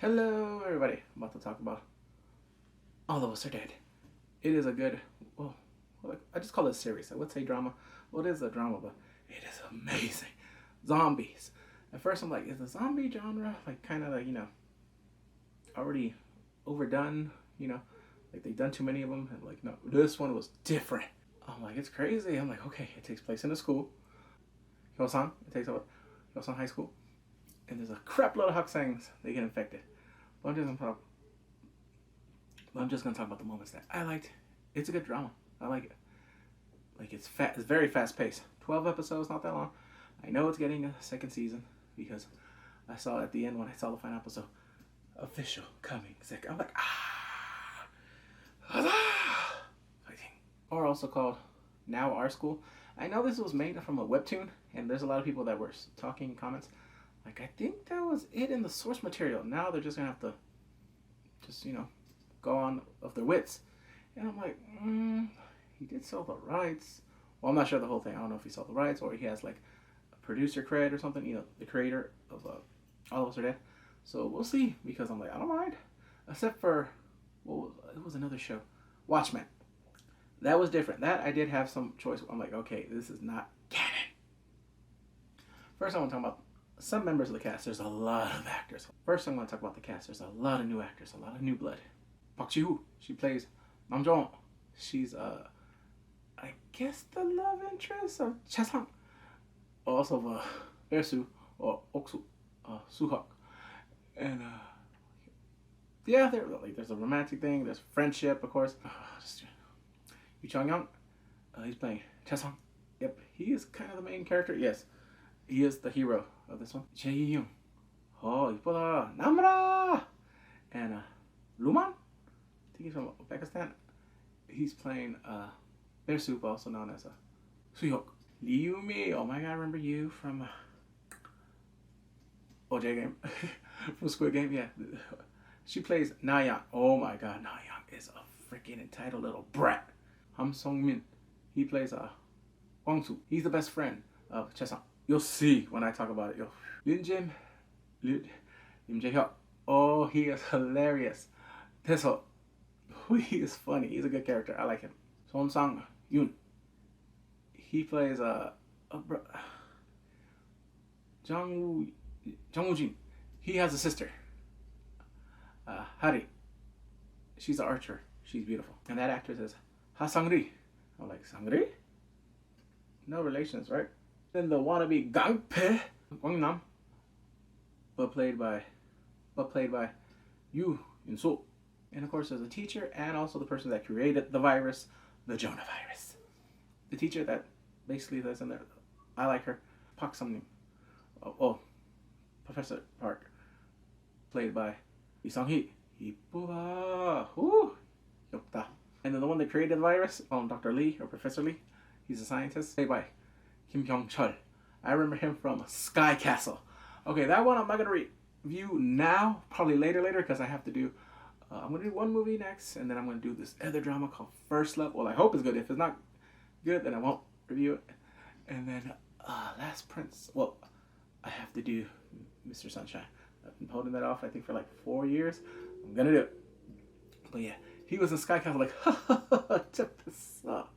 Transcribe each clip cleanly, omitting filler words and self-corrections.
Hello, everybody. I'm about to talk about All of Us Are Dead. It is a good, well, I just call it a series. I would say drama. Well, it is a drama, but it is amazing. Zombies. At first, I'm like, is the zombie genre like kind of like already overdone? Like they've done too many of them. And like, no, this one was different. I'm like, it's crazy. I'm like, okay, it takes place in a school. Hyosan. It takes up Hyosan High School, and there's a crap load of Haksangs. They get infected. But I'm just gonna talk about the moments that I liked. It's a good drama. I like it. Like it's fast. It's very fast paced. 12 episodes, not that long. I know it's getting a second season because I saw at the end when I saw the final episode, official coming. I'm like fighting. Or also called Now Our School. I know this was made from a webtoon, and there's a lot of people that were talking in comments. Like I think that was it in the source material. Now they're just gonna have to just go on of their wits. And I'm like, he did sell the rights. Well, I'm not sure the whole thing. I don't know if he sold the rights or he has like a producer credit or something. The creator of All of Us Are Dead. So we'll see, because I'm like, I don't mind. Except for, well, it was another show, Watchmen. That was different. That I did have some choice. I'm like, okay, this is not canon. First, I want to talk about some members of the cast. There's a lot of actors. First, I'm going to talk about the cast. There's a lot of new actors, a lot of new blood. Park Ji-woo, she plays Nam Jong. She's I guess the love interest of Chesang, also of Ersu or Oksu, Suhak, and yeah, there's a romantic thing. There's friendship, of course. Yu Chang Young, he's playing Chesang. Yep, he is kind of the main character. Yes, he is the hero of this one. Jae Young, oh 이쁘다, 남라, and Luman. He's from Pakistan. He's playing Bear Soup, also known as Suyok. Liu Mi, oh my god, I remember you from OJ Game, from Squid Game, yeah. She plays Nayeon. Oh my god, Nayeon is a freaking entitled little brat. Ham Song Min, he plays Wang Su. He's the best friend of Chesang. You'll see when I talk about it. Lim Jae Hyuk. Oh, he is hilarious. Teso. He is funny. He's a good character. I like him. Son Sang Yoon. He plays Jung Woo Jin. He has a sister. Hari. She's an archer. She's beautiful. And that actress is Ha Sang-ri. I'm like, Sang-ri? No relations, right? Then the wannabe Gang-pe Gwang-nam, but played by Yoo In-soo. And of course, there's a teacher and also the person that created the virus, the Jonah virus. The teacher that basically that's in there. I like her. Park Sung-nim. Oh, Professor Park, played by Lee Sung-hee. 이쁘다. Woo! 귀엽다. And then the one that created the virus, Dr. Lee or Professor Lee, he's a scientist, played by Kim Kyung-chul. I remember him from Sky Castle. Okay, that one I'm not gonna review now. Probably later, because I have to do. I'm gonna do one movie next, and then I'm gonna do this other drama called First Love. Well, I hope it's good. If it's not good, then I won't review it. And then Last Prince. Well, I have to do Mr. Sunshine. I've been holding that off, I think, for like 4 years. I'm gonna do it. But yeah, he was in Sky Castle like, check this up.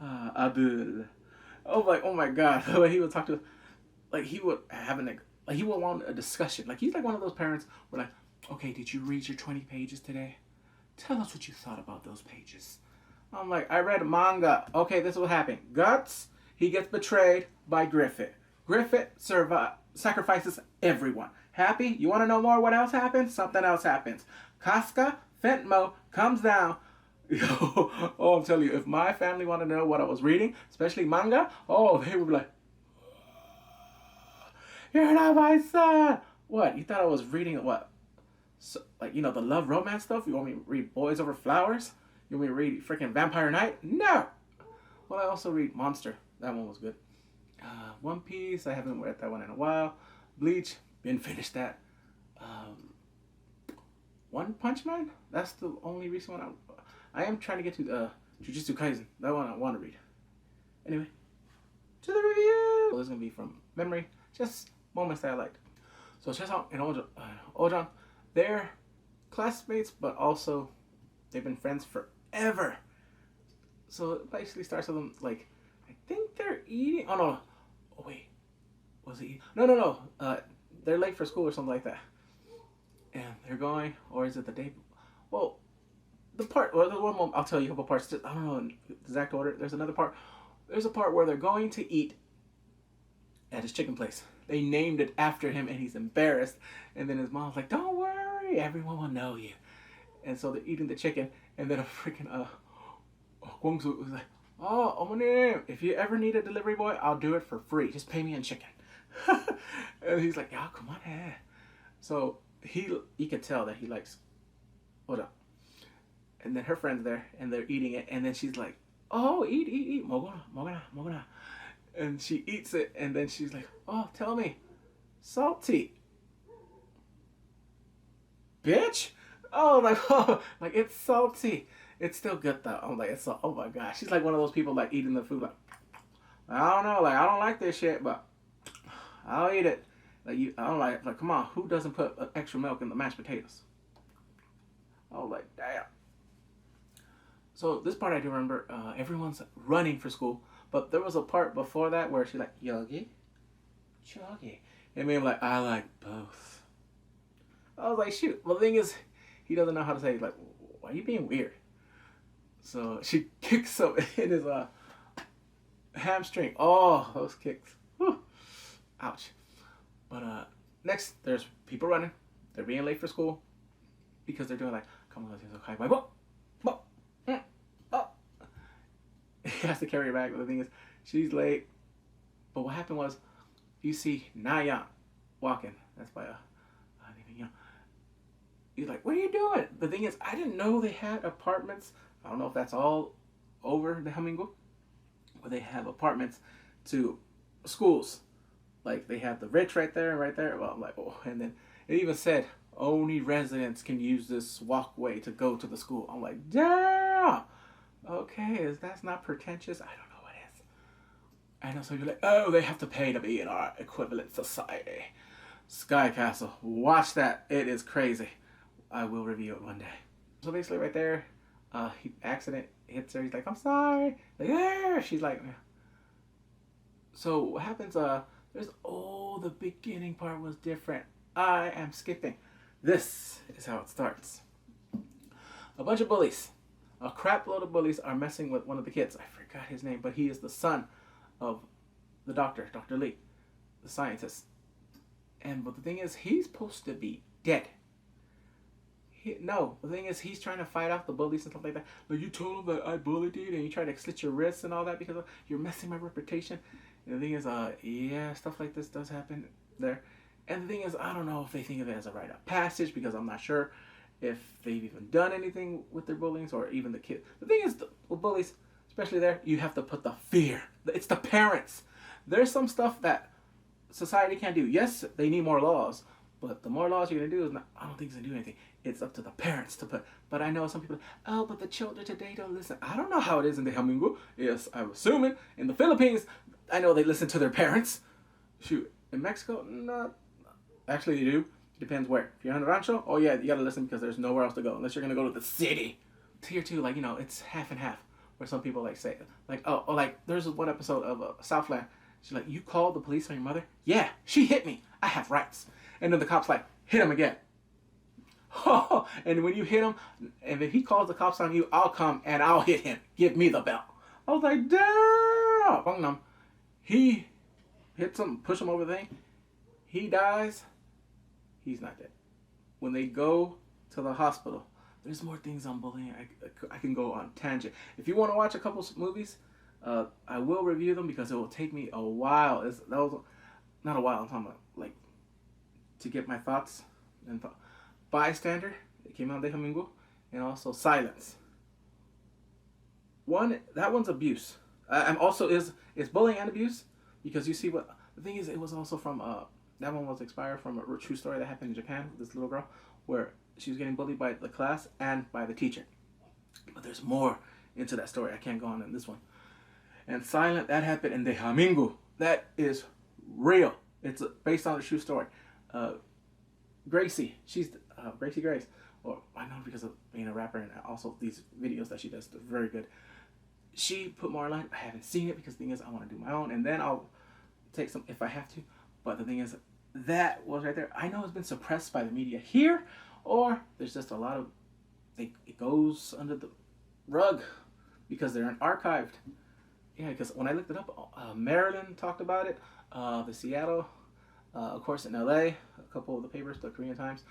Abdul. Oh my god. The way he would talk to, like he would have he would want a discussion. Like he's like one of those parents where like, okay, did you read your 20 pages today? Tell us what you thought about those pages. I'm like, I read manga. Okay, this is what happened. Guts, he gets betrayed by Griffith. Griffith sacrifices everyone. Happy? You want to know more what else happens? Something else happens. Casca, Fentmo comes down. Oh, I'm telling you, if my family wanted to know what I was reading, especially manga, oh, they would be like, you're not my son. What? You thought I was reading what? So, like, the love romance stuff? You want me to read Boys Over Flowers? You want me to read freaking Vampire Knight? No! Well, I also read Monster. That one was good. One Piece, I haven't read that one in a while. Bleach, been finished that. One Punch Man? That's the only recent one I am trying to get to Jujutsu Kaisen. That one I want to read. Anyway, to the review! Well, this is going to be from memory. Just moments that I liked. So Chesang and Ojan, They're classmates, but also they've been friends forever. So it basically starts with them like, I think they're eating. Oh no, oh wait, was it? No, no, no. They're late for school or something like that, and they're going, or is it the day? Well, the part, well, the one moment, I'll tell you a couple parts. I don't know in exact order. There's another part. There's a part where they're going to eat at his chicken place. They named it after him, and he's embarrassed. And then his mom's like, "Don't worry, everyone will know you." And so they're eating the chicken, and then a freaking Guangzhou was like, "Oh, Omanim, if you ever need a delivery boy, I'll do it for free. Just pay me in chicken." And he's like, "Yeah, come on, eh." So you could tell that he likes what up. And then her friend's there, and they're eating it, and then she's like, "Oh, eat, mogona, mogona, mogona." And she eats it, and then she's like, "Oh, tell me, salty, bitch." Oh, like, oh, like it's salty. It's still good though. I'm like, it's so, oh my gosh. She's like one of those people like eating the food like, I don't know, like I don't like this shit, but I'll eat it. Like you, I don't like come on, who doesn't put extra milk in the mashed potatoes? I was like, damn. So this part I do remember. Everyone's running for school, but there was a part before that where she's like, Yogi, Chogi, and me, I'm like, I like both. I was like, shoot. Well, the thing is, he doesn't know how to say like, why are you being weird? So she kicks him in his hamstring. Oh, those kicks. Whew. Ouch. But next, there's people running. They're being late for school because they're doing like, come on, let's okay, bye, oh. He has to carry her back. But the thing is, she's late. But what happened was, you see Naya walking. That's by you know. He's like, what are you doing? The thing is, I didn't know they had apartments. I don't know if that's all over the Hamingo, but they have apartments to schools. Like they have the rich right there and right there. Well, I'm like, oh, and then it even said only residents can use this walkway to go to the school. I'm like, damn. Okay, that's not pretentious. I don't know what it is. I know some people are like, oh, they have to pay to be in our equivalent society. Sky Castle, watch that. It is crazy. I will review it one day. So basically, right there, he accident hits her. He's like, I'm sorry. Like, yeah. She's like, yeah. So what happens? There's the beginning part was different. I am skipping. This is how it starts. A bunch of bullies, a crap load of bullies, are messing with one of the kids. I forgot his name, but he is the son of the doctor, Dr. Lee, the scientist. And but the thing is, he's supposed to be dead. No, the thing is, he's trying to fight off the bullies and stuff like that. Like, you told him that I bullied you, and you try to slit your wrists and all that because you're messing my reputation. And the thing is, yeah, stuff like this does happen there. And the thing is, I don't know if they think of it as a rite of passage because I'm not sure if they've even done anything with their bullies or even the kids. The thing is, with bullies, especially there, you have to put the fear. It's the parents. There's some stuff that society can't do. Yes, they need more laws, but the more laws you're going to do, is not, I don't think it's going to do anything. It's up to the parents to put. But I know some people, oh, but the children today don't listen. I don't know how it is in the Hamingo. Yes, I'm assuming. In the Philippines, I know they listen to their parents. Shoot, in Mexico, not. Actually, they do. Depends where. If you're in a rancho, oh yeah, you gotta listen because there's nowhere else to go unless you're gonna go to the city. Tier 2, like, it's half and half. Where some people like say, like, like there's one episode of Southland. She's like, you called the police on your mother? Yeah, she hit me. I have rights. And then the cop's like, hit him again. And when you hit him, and if he calls the cops on you, I'll come and I'll hit him. Give me the belt. I was like, damn. He hits him, push him over the thing. He dies. He's not dead. When they go to the hospital, there's more things on bullying. I can go on tangent. If you want to watch a couple movies, I will review them because it will take me a while. That was not a while. I'm talking about like to get my thoughts. And Bystander, it came out de Hamingo, and also Silence. That one's abuse. And also is bullying and abuse because you see what the thing is. It was also from that one was inspired from a true story that happened in Japan. This little girl where she was getting bullied by the class and by the teacher. But there's more into that story. I can't go on in this one. And Silent, that happened in the Hamingo. That is real. It's based on a true story. Gracie, she's Gracie Grace, or I know because of being a rapper and also these videos that she does, they're very good. She put more online. I haven't seen it because the thing is I want to do my own, and then I'll take some if I have to. But the thing is, that was right there. I know it's been suppressed by the media here, or there's just a lot of it goes under the rug because they're archived. Yeah, because when I looked it up, Maryland talked about it, the Seattle, of course in LA, a couple of the papers, the Korean Times.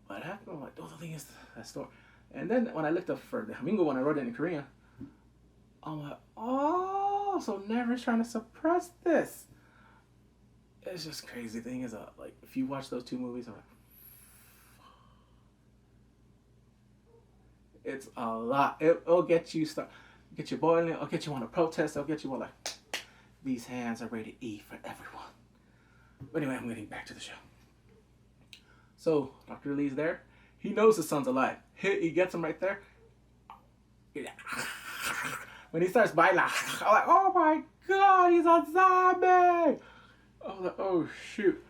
What happened? I'm like, oh, the thing is that story. And then when I looked up for the Hamingo one, I wrote it in Korean. I'm like, oh, so Never's trying to suppress this. It's just crazy. The thing is, like, if you watch those two movies, I'm like, it's a lot. It'll get you get you boiling. It'll get you want to protest. It'll get you all like, these hands are ready to eat for everyone. But anyway, I'm getting back to the show. So Dr. Lee's there. He knows his son's alive. He gets him right there. When he starts biting, I'm like, oh my god, he's a zombie! I was like, oh shoot.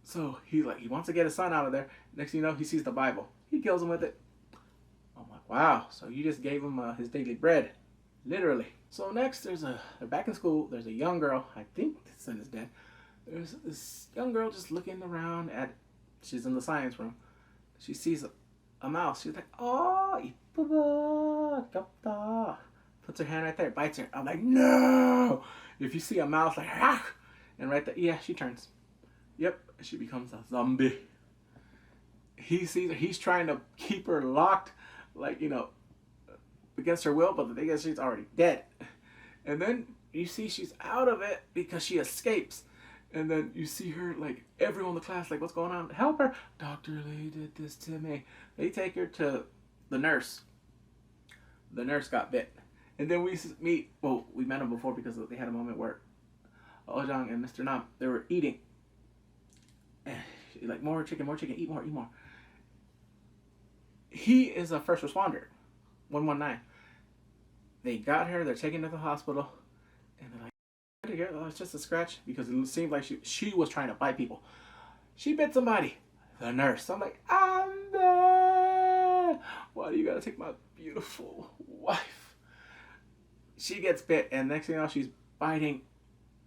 So he wants to get his son out of there. Next thing you know, he sees the Bible. He kills him with it. I'm like, wow, so you just gave him his daily bread. Literally. So next, they're back in school. There's a young girl. I think the son is dead. There's this young girl just looking around she's in the science room. She sees a mouse. She's like, oh, ipuba, kapta. Puts her hand right there, bites her. I'm like, no! If you see a mouse, like, ah! And right there, yeah, she turns. Yep, she becomes a zombie. He sees her. He's trying to keep her locked, like, against her will, but the thing is, she's already dead. And then you see she's out of it because she escapes. And then you see her, like, everyone in the class, like, what's going on? Help her. Dr. Lee did this to me. They take her to the nurse. The nurse got bit. And then we met him before because they had a moment where Ojang and Mr. Nam, they were eating. Like, more chicken, eat more, eat more. He is a first responder, 119. They got her, they're taking her to the hospital, and they're like, oh, it's just a scratch, because it seemed like she was trying to bite people. She bit somebody, the nurse. I'm like, I'm dead. Why do you gotta take my beautiful wife? She gets bit, and next thing you know, she's biting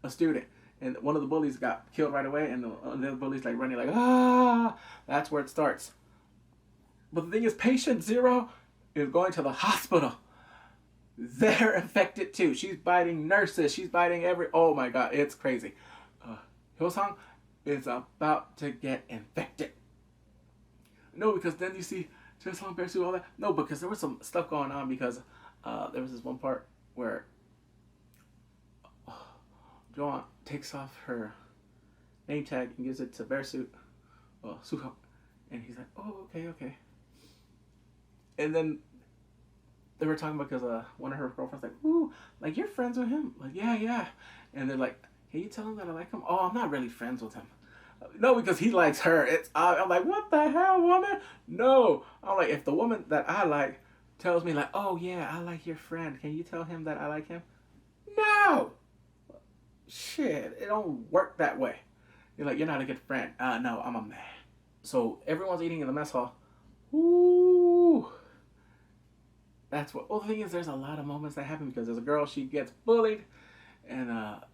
a student. And one of the bullies got killed right away, and the other bully's like running like, ah! That's where it starts. But the thing is, patient 0 is going to the hospital. They're infected too. She's biting nurses. She's biting oh my god, it's crazy. Hillsong is about to get infected. No, because then you see Hillsong, Bearsu, all that. No, because there was some stuff going on because there was this one part where Joan takes off her name tag and gives it to Bearsuit, Suhok, and he's like, oh, okay. And then they were talking about because one of her girlfriends like, ooh, like you're friends with him? Like, yeah. And they're like, can you tell him that I like him? Oh, I'm not really friends with him. No, because he likes her. I'm like, what the hell, woman? No. I'm like, if the woman that I like tells me like, oh yeah, I like your friend, can you tell him that I like him? No. Shit, it don't work that way. You're like, you're not a good friend. No, I'm a man. So everyone's eating in the mess hall. Ooh. That's what. Well, the thing is, there's a lot of moments that happen because there's a girl, she gets bullied, and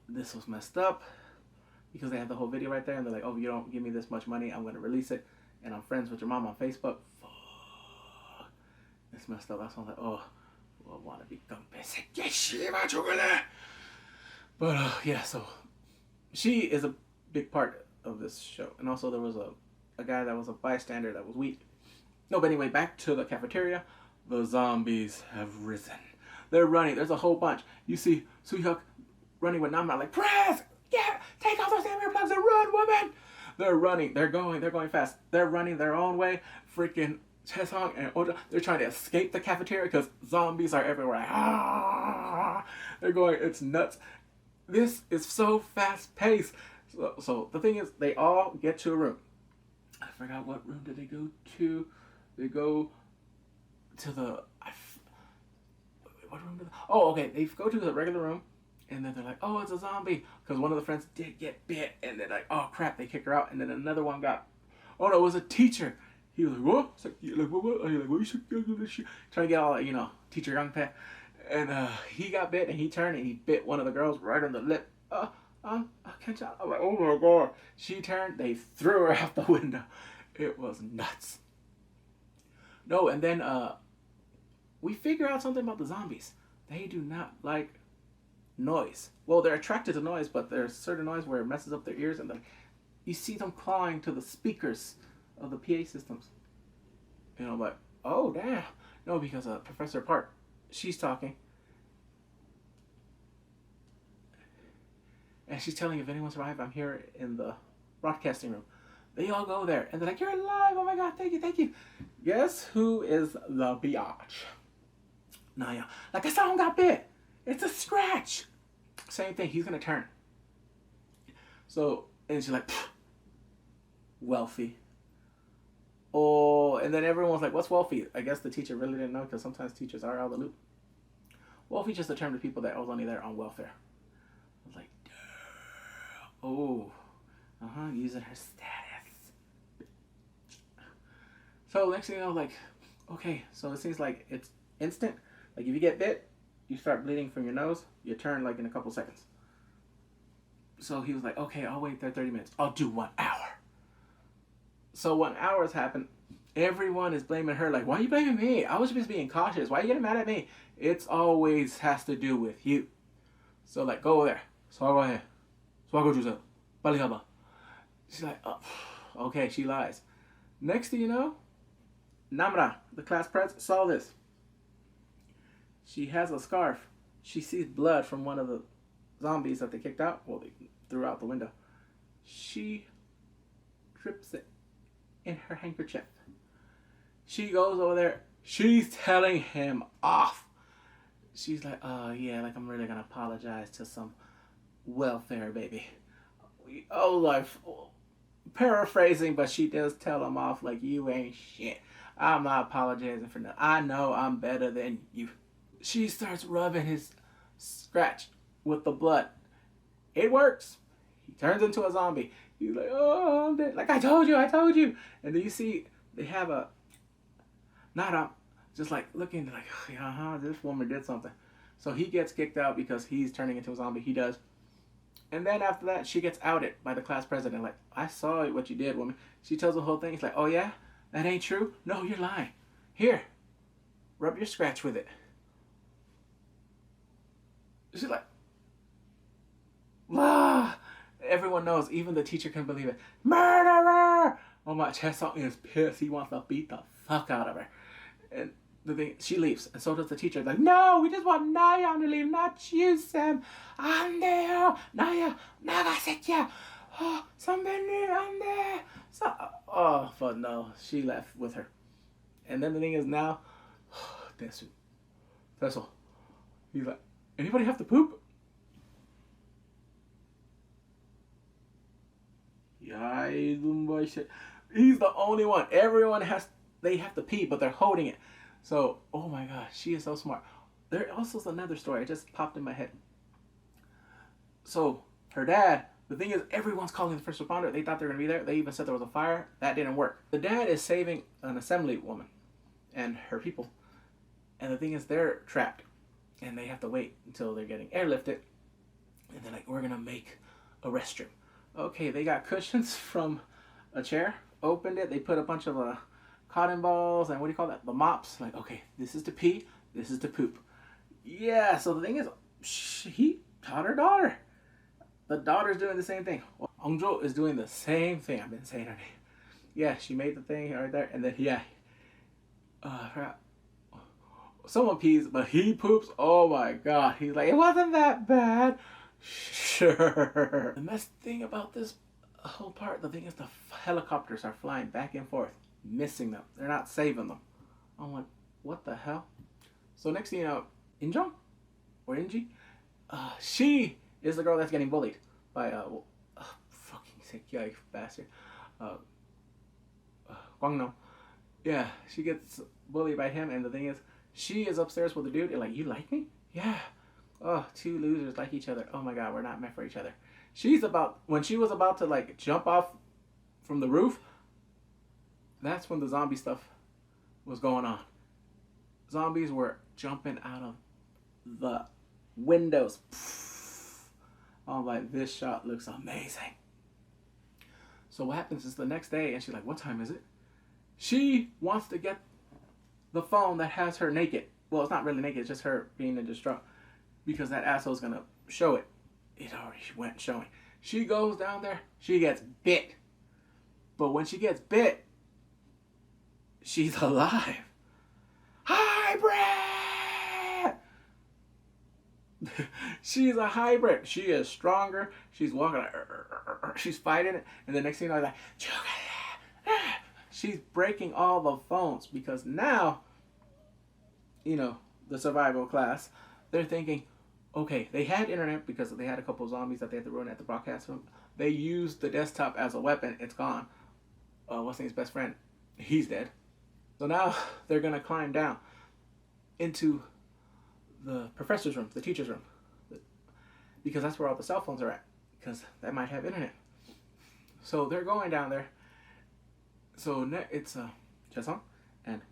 this was messed up because they had the whole video right there, and they're like, oh, if you don't give me this much money, I'm gonna release it, and I'm friends with your mom on Facebook. Fuck. It's messed up. That's why I'm like, oh, I want to become basic. But yeah, so she is a big part of this show, and also there was a guy that was a bystander that was weak. No, but anyway, back to the cafeteria. The zombies have risen. They're running. There's a whole bunch. You see Suhyuk running with Namra like, press! Yeah! Take off those damn earplugs and run, woman! They're running. They're going fast. They're running their own way. Freaking Chesong and Oda, they're trying to escape the cafeteria because zombies are everywhere. Ah! They're going, it's nuts. This is so fast paced. So the thing is, they all get to a room. I forgot what room did they go to. They go to the what room did okay, they go to the regular room, and then they're like, oh, it's a zombie, because one of the friends did get bit, and then like, oh crap, they kick her out, and then another one got, oh no, it was a teacher. He was like, what? It's like, yeah, like what? And you're like, what? You trying to get all, teacher young pet. And he got bit, and he turned and he bit one of the girls right on the lip. I can't tell. I'm like, oh my god. She turned. They threw her out the window. It was nuts. No, and then we figure out something about the zombies. They do not like noise. Well, they're attracted to noise, but there's certain noise where it messes up their ears, and then you see them clawing to the speakers of the PA systems. But oh damn, no, because Professor Park, she's talking, and she's telling if anyone survived, I'm here in the broadcasting room. They all go there, and they're like, you're alive! Oh my god, thank you, thank you. Guess who is the biatch? Naya. Like, I saw him got bit. It's a scratch. Same thing. He's gonna turn. So, and she's like, wealthy. Oh, and then everyone's like, what's wealthy? I guess the teacher really didn't know, because sometimes teachers are out of the loop. Wealthy just a term to people that was only there on welfare. I was like, oh, using her status. So next thing you know, like, okay, so it seems like it's instant. Like if you get bit, you start bleeding from your nose, you turn like in a couple seconds. So he was like, okay, I'll wait there 30 minutes. I'll do 1 hour. So 1 hour has happened. Everyone is blaming her. Like, why are you blaming me? I was just being cautious. Why are you getting mad at me? It's always has to do with you. So like, go over there. 사과해. 사과 주세요. 빨리 가봐. She's like, oh, okay, she lies. Next thing you know, Namra, the class pres, saw this. She has a scarf. She sees blood from one of the zombies that they kicked out. Well, they threw out the window. She drips it in her handkerchief. She goes over there. She's telling him off. She's like, yeah, like I'm really gonna apologize to some welfare baby. Oh, like, paraphrasing, but she does tell him off like, you ain't shit. I'm not apologizing for nothing. I know I'm better than you. She starts rubbing his scratch with the blood. It works. He turns into a zombie. He's like, oh, I'm dead. Like, I told you. And then you see they have a, just like looking like, this woman did something. So he gets kicked out because he's turning into a zombie. He does. And then after that, she gets outed by the class president. Like, I saw what you did, woman. She tells the whole thing. He's like, oh yeah? That ain't true? No, you're lying. Here, rub your scratch with it. She's like, ah. Everyone knows, even the teacher couldn't believe it. Murderer! Oh my, Chesong is pissed. He wants to beat the fuck out of her. And the thing, she leaves, and so does the teacher. Like, no, we just want Naya to leave, not you, Sam. Andeo, Naya, Nagasetya. Oh, somebody, Ande. So, oh, but no, she left with her. And then the thing is now, that's all. He's like, anybody have to poop? Yeah, he's the only one. Everyone they have to pee, but they're holding it. So, oh my gosh, she is so smart. There also is another story. It just popped in my head. So, her dad, the thing is, everyone's calling the first responder. They thought they were going to be there. They even said there was a fire. That didn't work. The dad is saving an assembly woman and her people. And the thing is, they're trapped. And they have to wait until they're getting airlifted. And they're like, we're going to make a restroom. Okay, they got cushions from a chair. Opened it. They put a bunch of cotton balls and what do you call that? The mops. Like, okay, this is to pee. This is to poop. Yeah, so the thing is, he taught her daughter. The daughter's doing the same thing. Hongzhou is doing the same thing. I've been saying her name. Yeah, she made the thing right there. And then, yeah. Someone pees, but he poops. Oh my god. He's like, it wasn't that bad. Sure. The best thing about this whole part, the thing is the helicopters are flying back and forth, missing them. They're not saving them. I'm like, what the hell? So next thing you know, Injong or Inji, she is the girl that's getting bullied by fucking Sekiai bastard, Guangno. Yeah, she gets bullied by him, and the thing is, she is upstairs with the dude, and like, you like me? Yeah. Oh, two losers like each other. Oh my god, we're not meant for each other. When she was about to like jump off from the roof, That's when the zombie stuff was going on. Zombies were jumping out of the windows. I'm like, this shot looks amazing. So what happens is the next day, and she's like, what time is it? She wants to get the phone that has her naked. Well, it's not really naked, it's just her being in distraught. Because that asshole's gonna show it. It already went showing. She goes down there, she gets bit. But when she gets bit, she's alive. Hybrid! She's a hybrid. She is stronger. She's walking, she's fighting it. And the next thing you know, like, she's breaking all the phones because now, the survival class, they're thinking, okay, they had internet because they had a couple of zombies that they had to run at the broadcast room. They used the desktop as a weapon. It's gone. What's his best friend? He's dead. So now they're going to climb down into the professor's room, the teacher's room, because that's where all the cell phones are at, because that might have internet. So they're going down there. So it's Chesong and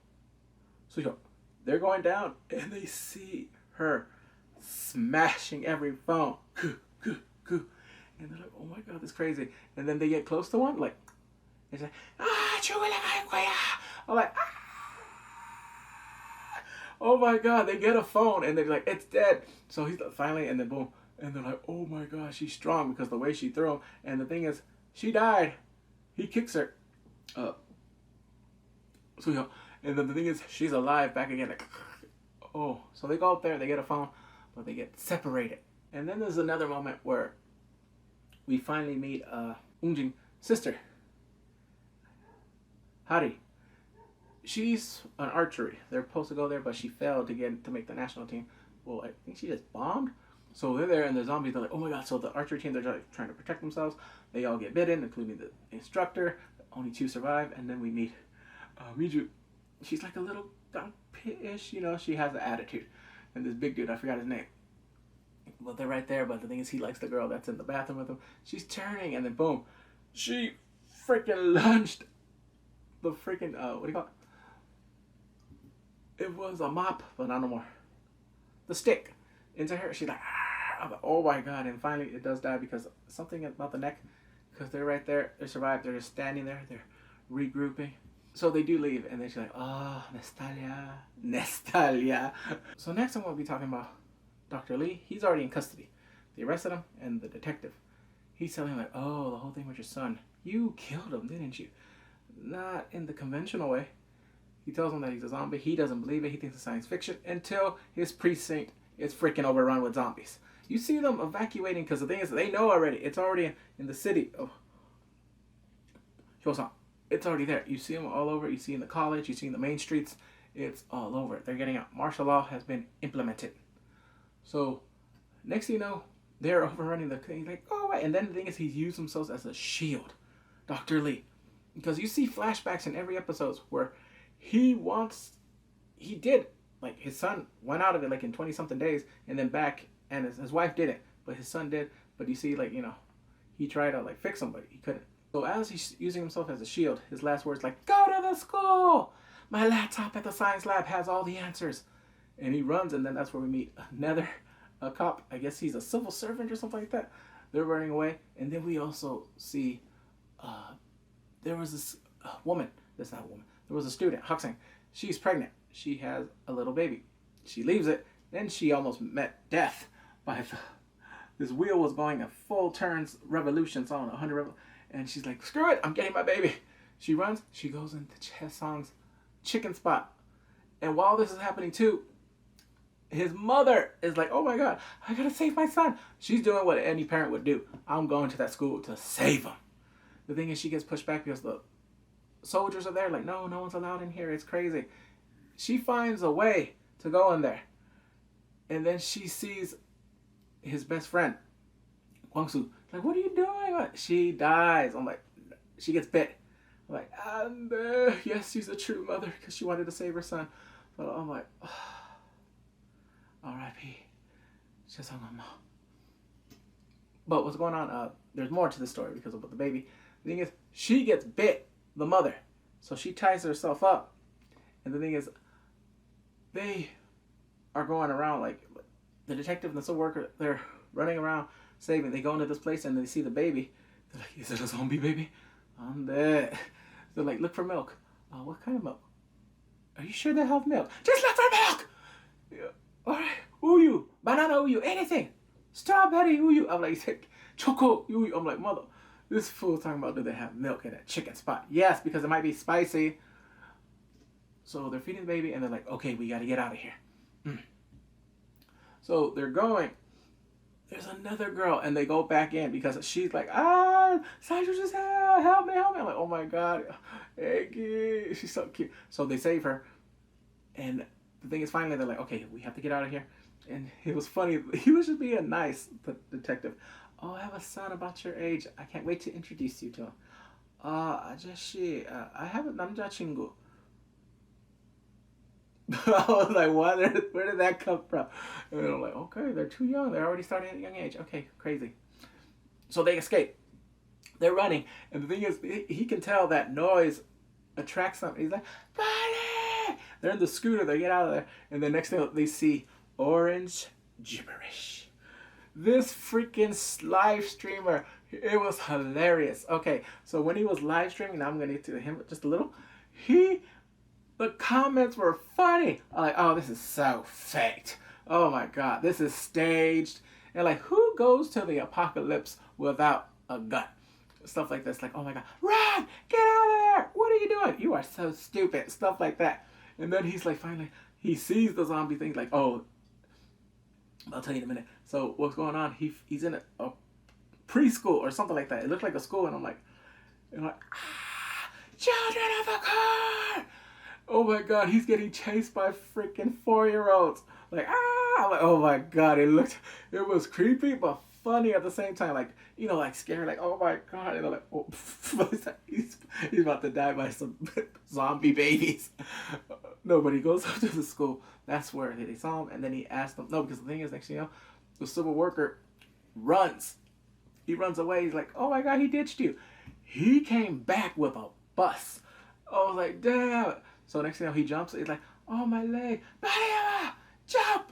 Suyo. They're going down and they see her smashing every phone. And they're like, oh my God, that's crazy. And then they get close to one, like, it's like, I'm like, oh my God, they get a phone and they're like, it's dead. So he's finally, and then boom. And they're like, oh my God, she's strong because the way she threw him. And the thing is, she died. He kicks her. And then the thing is, she's alive back again. Like, oh, so they go up there, they get a phone, but they get separated. And then there's another moment where we finally meet Ungjing's sister, Hari. She's an archery. They're supposed to go there, but she failed to make the national team. Well, I think she just bombed. So they're there, and the zombies, they're like, oh my God. So the archery team, they're trying to protect themselves. They all get bitten, including the instructor. Only 2 survive, and then we meet Miju. She's like a little dumb-ish, she has an attitude. And this big dude, I forgot his name. But they're right there, but the thing is, he likes the girl that's in the bathroom with him. She's turning, and then boom, she freaking lunged the freaking, what do you call it? It was a mop, but not no more. The stick into her. She's like, I'm like, oh my God. And finally, it does die because something about the neck, because they're right there. They survived. They're just standing there. They're regrouping. So they do leave, and then she's like, oh, Nestalia. So next I'm going to be talking about Dr. Lee. He's already in custody. They arrested him, and the detective, he's telling him like, oh, the whole thing with your son. You killed him, didn't you? Not in the conventional way. He tells him that he's a zombie. He doesn't believe it. He thinks it's science fiction until his precinct is freaking overrun with zombies. You see them evacuating because the thing is, they know already. It's already in the city of Hyosan. It's already there. You see them all over. You see in the college. You see in the main streets. It's all over. They're getting out. Martial law has been implemented. So next thing you know, they're overrunning the thing. Like, oh, and then the thing is, he used himself as a shield, Dr. Lee, because you see flashbacks in every episode where he did, like, his son went out of it like in 20 something days and then back, and his wife didn't, but his son did. But you see, like, he tried to like fix somebody, he couldn't. So as he's using himself as a shield, his last words like, go to the school, my laptop at the science lab has all the answers. And he runs, and then that's where we meet another cop. I guess he's a civil servant or something like that. They're running away, and then we also see there was this woman. That's not a woman. There was a student, Hakseng. She's pregnant. She has a little baby. She leaves it. Then she almost met death by this wheel was going at full turns, revolutions on 100, and she's like, screw it, I'm getting my baby. She runs. She goes into Chesong's chicken spot, and while this is happening too, his mother is like, oh my God, I gotta save my son. She's doing what any parent would do. I'm going to that school to save him. The thing is, she gets pushed back because the soldiers are there. Like, no, no one's allowed in here. It's crazy. She finds a way to go in there. And then she sees his best friend, Kwangsu. Like, what are you doing? She dies. I'm like, she gets bit. I'm like, and yes, she's a true mother because she wanted to save her son. But I'm like, oh, R.I.P. But what's going on? There's more to the story because of the baby. The thing is, she gets bit, the mother. So she ties herself up. And the thing is, they are going around like the detective and the social worker. They're running around saving. They go into this place and they see the baby. They're like, "Is it a zombie baby? I'm dead." They're like, "Look for milk." What kind of milk? Are you sure they have milk? Just look for milk. Yeah. All right, uyu, banana uyu, anything, strawberry uyu. I'm like, choco uyu. I'm like, mother, this fool's talking about do they have milk in a chicken spot? Yes, because it might be spicy. So they're feeding the baby, and they're like, okay, we got to get out of here. So they're going. There's another girl, and they go back in because she's like, Sandra, just help me. I'm like, oh my God, Eggy, she's so cute. So they save her, and the thing is, finally, they're like, okay, we have to get out of here. And it was funny. He was just being a nice detective. Oh, I have a son about your age. I can't wait to introduce you to him. I have a namja chingu. I was like, what? Where did that come from? And I'm like, okay, they're too young. They're already starting at a young age. Okay, crazy. So they escape. They're running. And the thing is, he can tell that noise attracts something. He's like, buddy! They're in the scooter. They get out of there. And the next thing they see, orange gibberish. This freaking live streamer, it was hilarious. Okay, so when he was live streaming, now I'm going to get to him just a little. The comments were funny. I'm like, oh, this is so faked. Oh my God, this is staged. And like, who goes to the apocalypse without a gun? Stuff like this, like, oh my God, run, get out of there. What are you doing? You are so stupid. Stuff like that. And then he's like, finally, he sees the zombie thing, like, oh, I'll tell you in a minute. So what's going on? He's in a preschool or something like that. It looked like a school, and I'm like, children of the car. Oh my God, he's getting chased by freaking 4-year-olds. Like, I'm like, oh my God, it was creepy, but funny at the same time. Like, you know, like scary, like, oh my God. And they're like, oh, he's about to die by some zombie babies. Nobody goes up to the school. That's where they saw him, and then he asked them, no, because the thing is, next thing you know, the civil worker runs. He runs away. He's like, oh my God, he ditched you. He came back with a bus. I was like, damn. So next thing you know, he jumps. He's like, oh, my leg. Jump.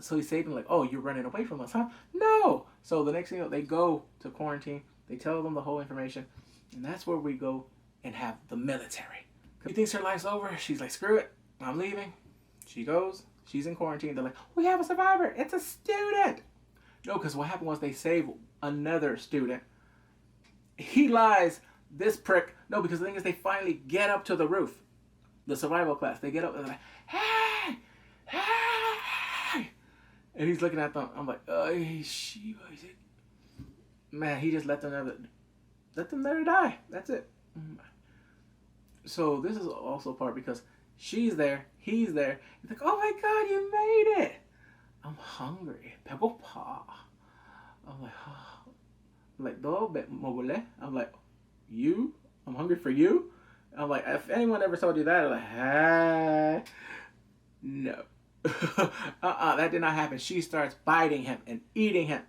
So he's saving, like, oh, you're running away from us, huh? No. So the next thing you know, they go to quarantine. They tell them the whole information. And that's where we go and have the military. He thinks her life's over. She's like, screw it. I'm leaving. She goes. She's in quarantine. They're like, we have a survivor. It's a student. No, because what happened was they saved another student. He lies. This prick. No, because the thing is, they finally get up to the roof. The survival class. They get up and they're like, hey! Hey! And he's looking at them. I'm like, man, he just let them let her die. That's it. So this is also part because she's there, he's there. He's like, oh my God, you made it. I'm hungry. Pebble paw. I'm like, oh. I'm like, do bet mogule. I'm like, you? I'm hungry for you? I'm like, if anyone ever told you that, I'm like, no. That did not happen. She starts biting him and eating him.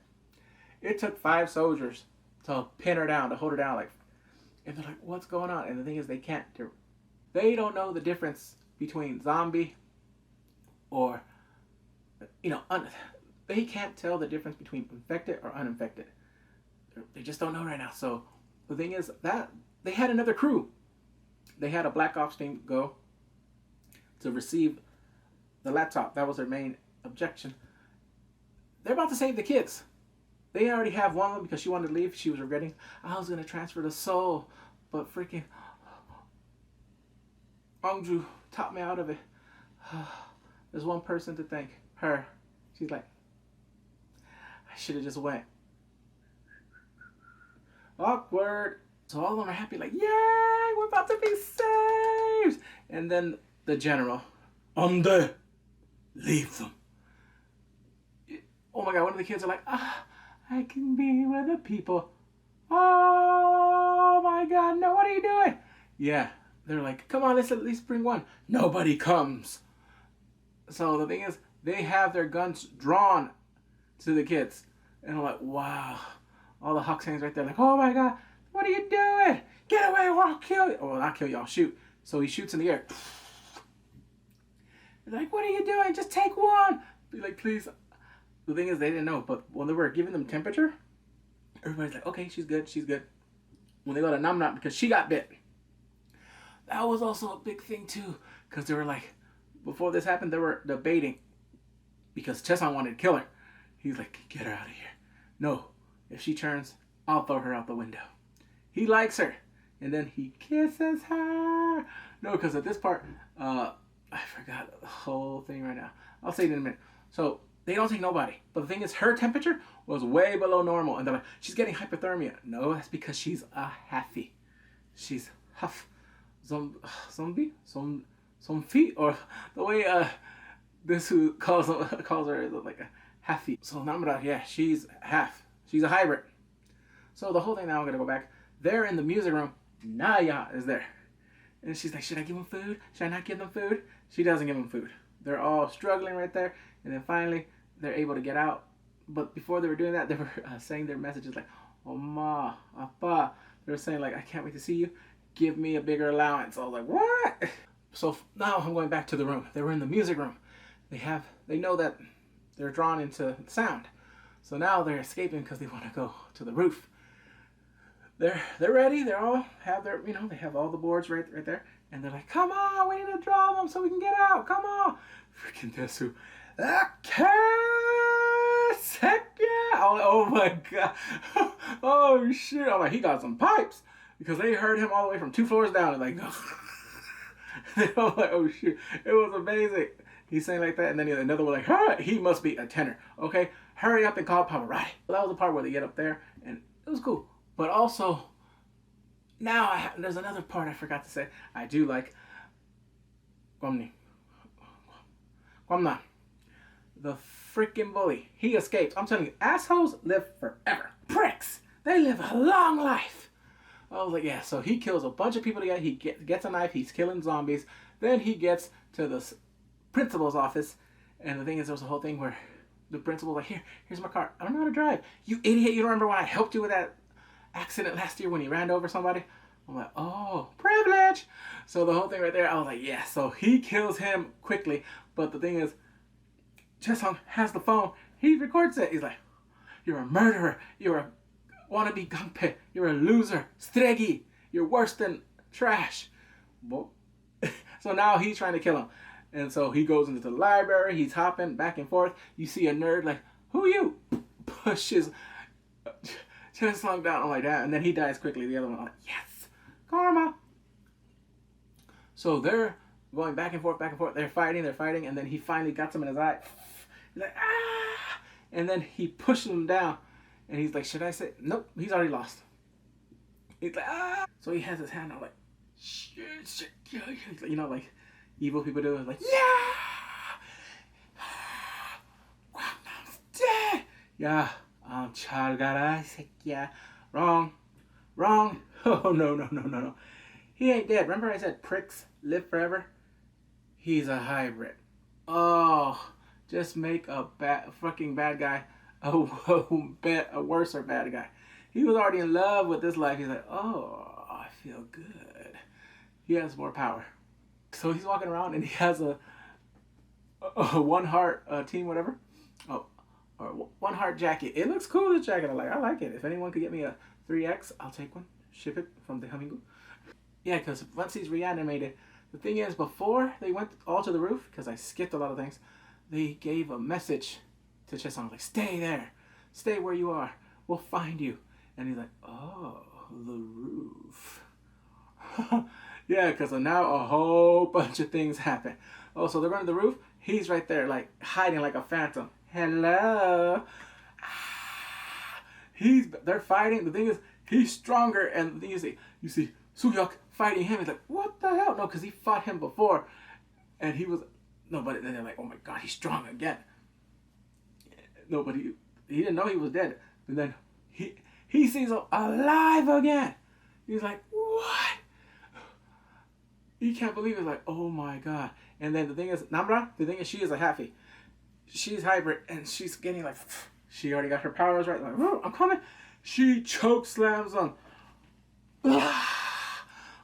It took 5 soldiers to pin her down, to hold her down. Like, and they're like, what's going on? And the thing is, they don't know the difference between zombie or, they can't tell the difference between infected or uninfected. They just don't know right now. So the thing is that they had another crew. They had a Black Ops team go to receive the laptop. That was their main objection. They're about to save the kids. They already have one of them because she wanted to leave. She was regretting, I was going to transfer the soul, but freaking Angju talked me out of it. There's one person to thank, her. She's like, I should have just went. Awkward. So all of them are happy, like, yay, we're about to be saved. And then the general, leave them. Oh my God, one of the kids are like, I can be with the people. Oh my God, no, what are you doing? Yeah, they're like, come on, let's at least bring one. Nobody comes. So the thing is, they have their guns drawn to the kids. And I'm like, wow. All the Hoxangs right there, like, oh my God, what are you doing? get away or I'll kill you. Oh, well, I'll kill you, I'll shoot. So he shoots in the air. They're like, what are you doing? Just take one. Be like, please. The thing is, they didn't know, but when they were giving them temperature, everybody's like, okay, she's good, she's good. When they go to Nam Nam, because she got bit. That was also a big thing too, because they were like, before this happened, they were debating, because Chesan wanted to kill her. He's like, get her out of here. No, if she turns, I'll throw her out the window. He likes her, and then he kisses her. No, because at this part, I forgot the whole thing right now. I'll say it in a minute. So they don't take nobody, but the thing is, her temperature was way below normal, and they're like, she's getting hypothermia. No, that's because she's a halfie. She's half zombie, some feet, or the way this who calls her is like a halfie. So Namra, yeah, she's half. She's a hybrid. So the whole thing, now I'm gonna go back. They're in the music room. Naya is there. And she's like, should I give them food? Should I not give them food? She doesn't give them food. They're all struggling right there. And then finally, they're able to get out. But before they were doing that, they were saying their messages like, Oma, Appa. They were saying like, I can't wait to see you. Give me a bigger allowance. I was like, what? So now I'm going back to the room. They were in the music room. They know that they're drawn into sound. So now they're escaping because they want to go to the roof. They're ready. They all have their, they have all the boards right there. And they're like, come on, we need to draw them so we can get out. Come on. Freaking Desu. Heck yeah. Oh my God. Oh shit. I'm like, he got some pipes. Because they heard him all the way from 2 floors down. And like, they were like, oh shit. It was amazing. He's saying like that. And then another one like, huh, he must be a tenor. Okay, hurry up and call Pavarotti. Well, that was the part where they get up there. And it was cool. But also, now there's another part I forgot to say. I do like Guamna. The freaking bully. He escapes. I'm telling you, assholes live forever. Pricks. They live a long life. I was like, yeah. So he kills a bunch of people together. He gets a knife. He's killing zombies. Then he gets to the principal's office. And the thing is, there was a whole thing where the principal's like, here's my car. I don't know how to drive. You idiot. You don't remember when I helped you with that accident last year when you ran over somebody? I'm like, oh, privilege. So the whole thing right there, I was like, yeah. So he kills him quickly. But the thing is, Chesung has the phone. He records it. He's like, you're a murderer. You're a wannabe gunpei. You're a loser. Stregi. You're worse than trash. So now he's trying to kill him. And so he goes into the library. He's hopping back and forth. You see a nerd like, who you? Pushes Chesung down. I'm like that. And then he dies quickly. The other one, I'm like, yes. Karma. So they're going back and forth, back and forth. They're fighting. And then he finally got some in his eye. He's like, ah! And then he pushes him down. And he's like, should I say? Nope, he's already lost. He's like, ah! So he has his hand out like, shit. Like evil people do. It's like, yeah! Guamna's dead! Yeah, chargarai sekya. Wrong. Oh, no. He ain't dead. Remember I said pricks live forever? He's a hybrid. Oh, just make a fucking bad guy a worse or bad guy. He was already in love with this life. He's like, oh, I feel good. He has more power. So he's walking around and he has a one heart team, whatever. Oh, or one heart jacket. It looks cool, this jacket. I like it. If anyone could get me a 3X, I'll take one. Ship it from the Hamingu. Yeah, because once he's reanimated, the thing is, before they went all to the roof, because I skipped a lot of things, they gave a message to Chesung, like, stay there. Stay where you are. We'll find you. And he's like, oh, the roof. Yeah, because now a whole bunch of things happen. Oh, so they're running the roof. He's right there, like, hiding like a phantom. Hello. They're fighting. The thing is, he's stronger. And the thing is, you see Suhyuk fighting him. He's like, what the hell? No, because he fought him before. And he was... No, but then they're like, oh my God, he's strong again. No, but he didn't know he was dead. And then he sees him alive again. He's like, what? He can't believe it. He's like, oh my God. And then the thing is, Namra, she is a halfie. She's hybrid, and she's getting like, she already got her powers right. Like, I'm coming. She choke slams him.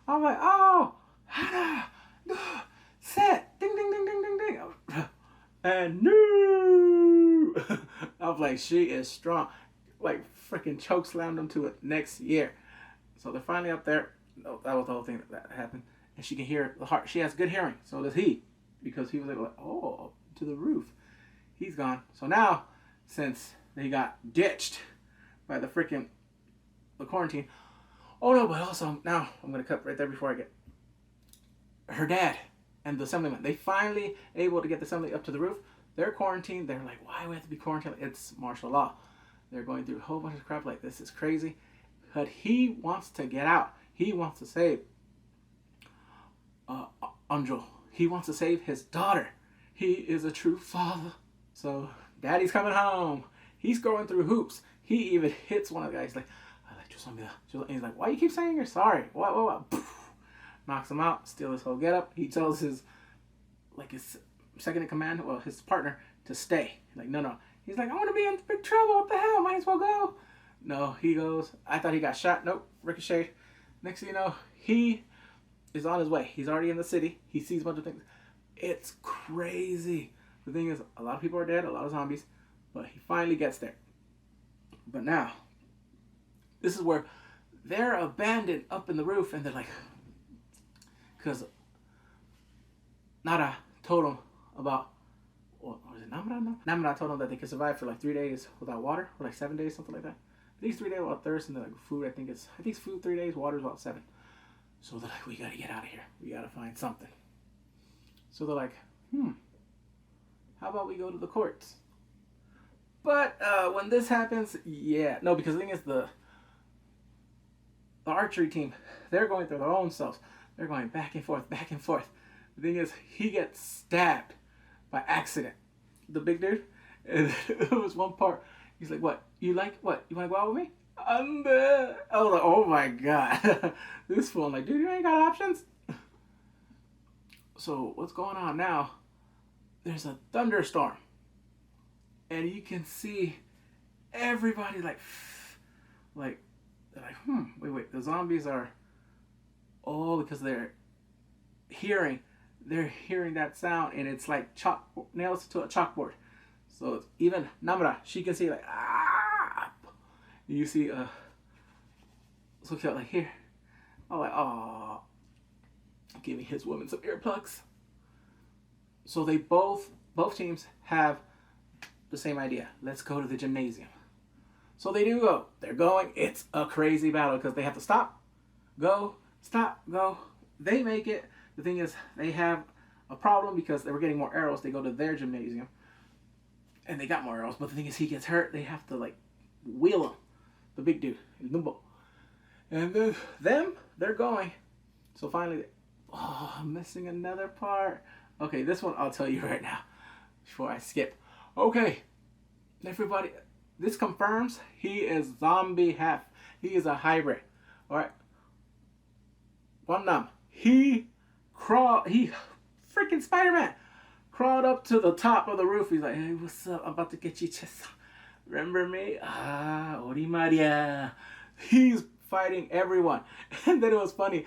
I'm like, oh, Hannah, no, set, ding, ding, ding, ding, ding, ding. And no. I'm like, she is strong. Like, freaking choke slammed them to it next year. So they're finally up there. No, that was the whole thing that happened. And she can hear the heart. She has good hearing. So does he. Because he was like, oh, to the roof. He's gone. So now, since they got ditched by the quarantine. Oh no, but also, now, I'm going to cut right there before I get her dad and the assemblyman. They finally able to get the assembly up to the roof. They're quarantined. They're like, why do we have to be quarantined? It's martial law. They're going through a whole bunch of crap like this is crazy. But he wants to get out. He wants to save Anjo. He wants to save his daughter. He is a true father. So daddy's coming home. He's going through hoops. He even hits one of the guys. He's like, I like you. And he's like, why you keep saying you're sorry? What? Poof. Knocks him out. Steal his whole getup. He tells his second in command, well, his partner, to stay. Like, no. He's like, I want to be in big trouble. What the hell? Might as well go. No, he goes. I thought he got shot. Nope. Ricocheted. Next thing you know, he is on his way. He's already in the city. He sees a bunch of things. It's crazy. The thing is, a lot of people are dead, a lot of zombies, but he finally gets there. But now, this is where they're abandoned up in the roof, and they're like, because Nara told them about, what was it, Namra? Namra told them that they could survive for like 3 days without water, or like 7 days, something like that. These 3 days without thirst, and then like food, I think it's food 3 days, water is about 7. So they're like, we gotta get out of here. We gotta find something. So they're like, how about we go to the courts? But when this happens, because the thing is, the archery team, they're going through their own selves. They're going back and forth, back and forth. The thing is, he gets stabbed by accident. The big dude. And it was one part. He's like, what? You want to go out with me? I was like, oh my god. This fool, I'm like, dude, you ain't got options? So what's going on now? There's a thunderstorm. And you can see everybody they're like, wait, the zombies are, because they're hearing that sound, and it's like nails to a chalkboard. So even Namra, she can see like, you see so cute, like here. I'm like, oh, giving his woman some earplugs. So they both teams have the same idea. Let's go to the gymnasium. So they do go. They're going. It's a crazy battle because they have to stop, go, stop, go. They make it. The thing is, they have a problem because they were getting more arrows. They go to their gymnasium, and they got more arrows. But the thing is, he gets hurt. They have to like wheel him, the big dude, Numbo. And then they're going. So finally, I'm missing another part. Okay, this one I'll tell you right now before I skip. Okay, everybody, this confirms he is zombie half. He is a hybrid. All right. Guamnam. He freaking Spider-Man crawled up to the top of the roof. He's like, hey, what's up? I'm about to get you. Remember me? Ori Maria. He's fighting everyone. And then it was funny.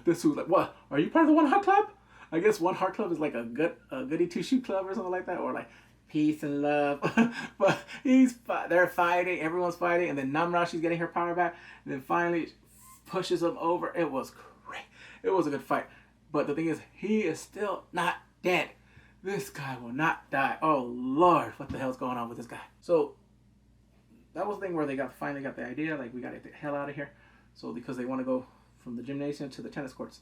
This was like, what? Are you part of the One Heart Club? I guess One Heart Club is like a goody two-shoe club or something like that, or like peace and love. But they're fighting, everyone's fighting, and then Namra, she's getting her power back, and then finally pushes him over. It was great. It was a good fight. But the thing is, he is still not dead. This guy will not die. Oh Lord, what the hell's going on with this guy? So that was the thing where they finally got the idea, like, we gotta get the hell out of here. So because they want to go from the gymnasium to the tennis courts.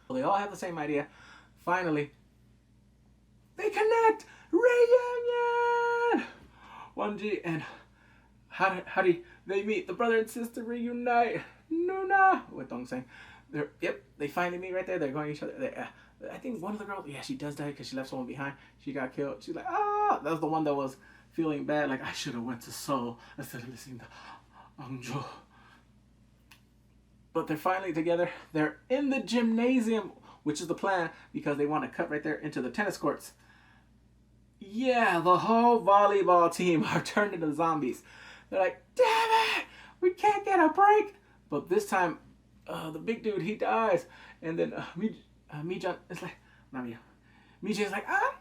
So they all have the same idea. Finally, they connect! Reunion! 1G and Hari, they meet. The brother and sister reunite. Nuna! What Dong saying? They finally meet right there. They're going each other. I think one of the girls, she does die because she left someone behind. She got killed. She's like, that was the one that was feeling bad. Like, I should have went to Seoul instead of listening to Angjo. But they're finally together. They're in the gymnasium, which is the plan, because they want to cut right there into the tennis courts. Yeah, the whole volleyball team are turned into zombies. They're like, damn it, we can't get a break. But this time, the big dude, he dies. And then Mi-jun is like, not Mi, Mi-jun is like, I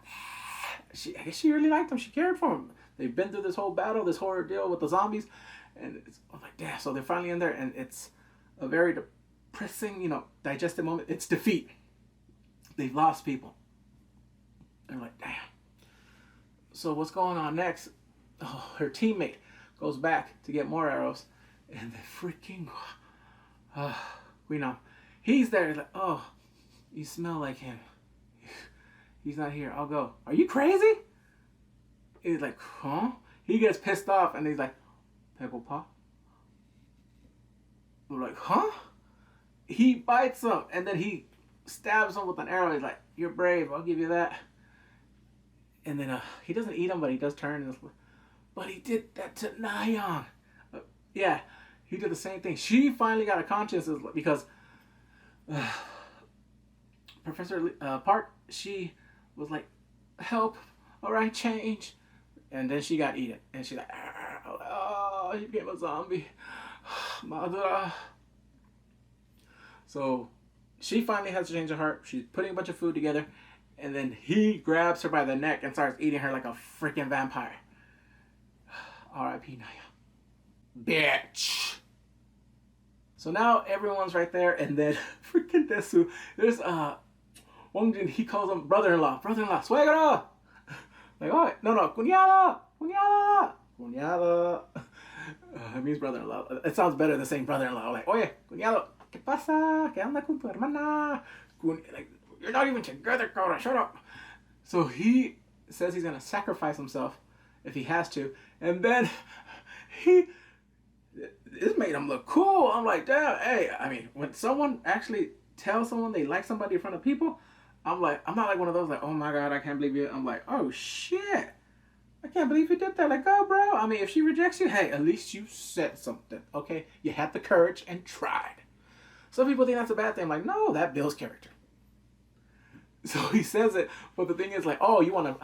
guess she really liked him. She cared for him. They've been through this whole battle, this horror deal with the zombies. And I'm like, damn. So they're finally in there, and it's a very depressing, digestive moment. It's defeat. They've lost people. And I'm like, damn. So what's going on next? Oh, her teammate goes back to get more arrows, and the freaking he's there. He's like, oh, you smell like him. He's not here. I'll go. Are you crazy? He's like, huh? He gets pissed off, and he's like, Peppa. We're like, huh? He bites him, and then he stabs him with an arrow. He's like, you're brave. I'll give you that. And then he doesn't eat him, but he does turn. But he did that to Na-young. Yeah, he did the same thing. She finally got a conscience because Professor Park, she was like, help, all right, change. And then she got eaten. And she's like, oh, he became a zombie. Mother. So she finally has to change her heart. She's putting a bunch of food together. And then he grabs her by the neck and starts eating her like a freaking vampire. R.I.P. Na-young. Bitch. So now everyone's right there, and then freaking Desu, there's Wongjin, he calls him brother-in-law, suegro. Like, oh, no, cuñado. It means brother-in-law. It sounds better than saying brother-in-law. Like, oye, cuñado, ¿qué pasa? ¿Qué onda con tu hermana? Like, you're not even together, Kora, shut up. So he says he's going to sacrifice himself if he has to. And then this made him look cool. I'm like, damn, hey, I mean, when someone actually tells someone they like somebody in front of people, I'm not like one of those like, oh my God, I can't believe you. I'm like, oh shit, I can't believe you did that. Like, oh bro, I mean, if she rejects you, hey, at least you said something, okay? You had the courage and tried. Some people think that's a bad thing. I'm like, no, that builds character. So he says it, but the thing is like, oh, you want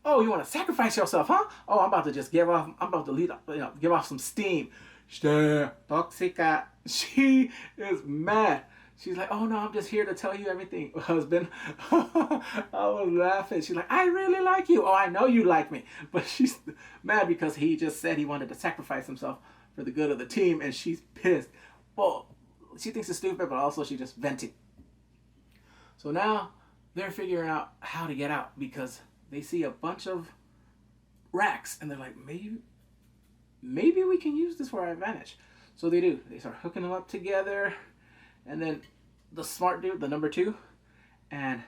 to sacrifice yourself, huh? Oh, I'm about to just give off some steam. Toxica. She is mad. She's like, oh no, I'm just here to tell you everything, husband. I was laughing. She's like, I really like you. Oh, I know you like me. But she's mad because he just said he wanted to sacrifice himself for the good of the team, and she's pissed. Well, she thinks it's stupid, but also she just vented. So now they're figuring out how to get out because they see a bunch of racks, and they're like, maybe we can use this for our advantage. So they do. They start hooking them up together, and then the smart dude, the number 2, and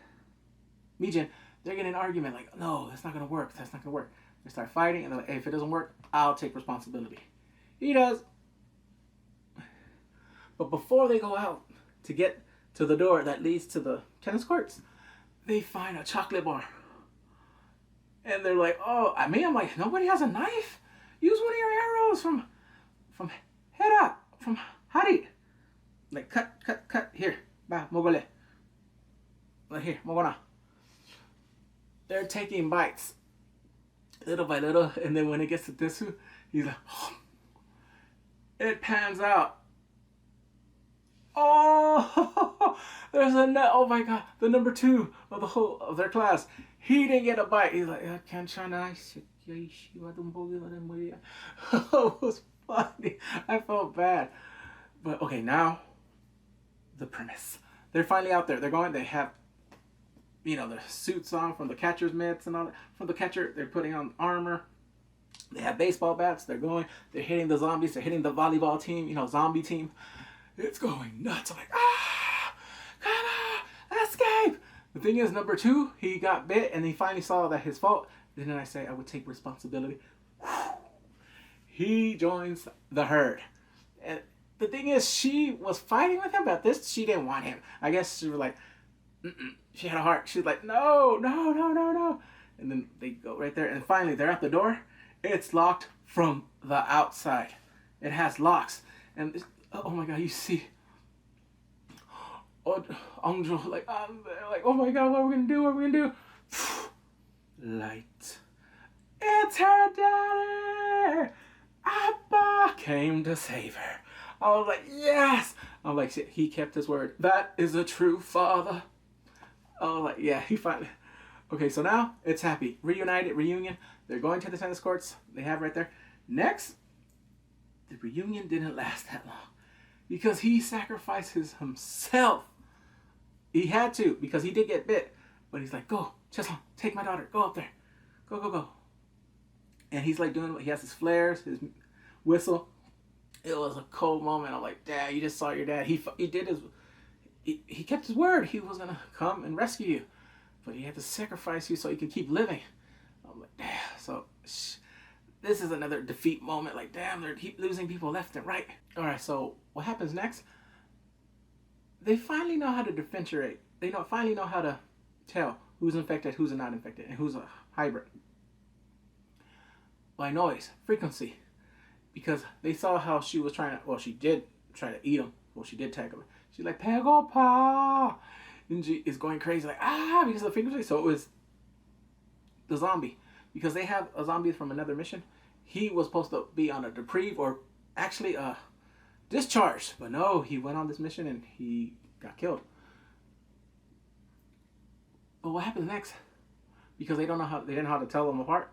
Mi-jun, they're getting an argument like, no, that's not going to work. That's not going to work. They start fighting, and they're like, hey, if it doesn't work, I'll take responsibility. He does. But before they go out to get to the door that leads to the tennis courts, they find a chocolate bar. And they're like, oh, I'm like, nobody has a knife? Use one of your arrows from Hera, from Hari. Like, cut, here, ba, mogole. Like, here, mogona. They're taking bites, little by little, and then when it gets to Desu, he's like, oh. It pans out. Oh, there's oh my God, the number 2 of their class. He didn't get a bite. He's like, I can't try nice. It was funny. I felt bad. But okay, now the premise. They're finally out there. They have, their suits on from the catcher's mitts and all that. From the catcher, they're putting on armor. They have baseball bats. They're hitting the zombies. They're hitting the volleyball team, zombie team. It's going nuts. I'm like, come on, escape. The thing is, number 2, he got bit, and he finally saw that his fault. Then I say I would take responsibility. He joins the herd. And the thing is, she was fighting with him, but this, she didn't want him. I guess she was like, she had a heart. She's like, no. And then they go right there, and finally they're at the door. It's locked from the outside. It has locks. And oh my God, you see Angel like, oh my God, what are we gonna do? Light. It's her daddy! Appa came to save her. I was like, yes. I'm like, shit, he kept his word. That is a true father. I was like, yeah, he finally. Okay, so now it's happy. Reunited, reunion. They're going to the tennis courts. They have right there. Next, the reunion didn't last that long because he sacrifices himself. He had to because he did get bit. But he's like, go, Cheslong, take my daughter. Go up there. Go, go, go. And he's like doing, he has his flares, his whistle. It was a cold moment. I'm like, Dad, you just saw your dad. He did his, he kept his word. He was going to come and rescue you. But he had to sacrifice you so he could keep living. I'm like, damn. So this is another defeat moment. Like, damn, they're keep losing people left and right. All right, so what happens next? They finally know how to differentiate. They finally know how to tell who's infected, who's not infected, and who's a hybrid. By noise, frequency. Because they saw how she was trying to, well, she did try to eat him. Well, she did tag him. She's like, Pegopa! And she is going crazy, like, because of the frequency. So it was the zombie. Because they have a zombie from another mission. He was supposed to be on a reprieve or actually discharged. But no, he went on this mission and he got killed. But what happens next? Because they didn't know how to tell them apart.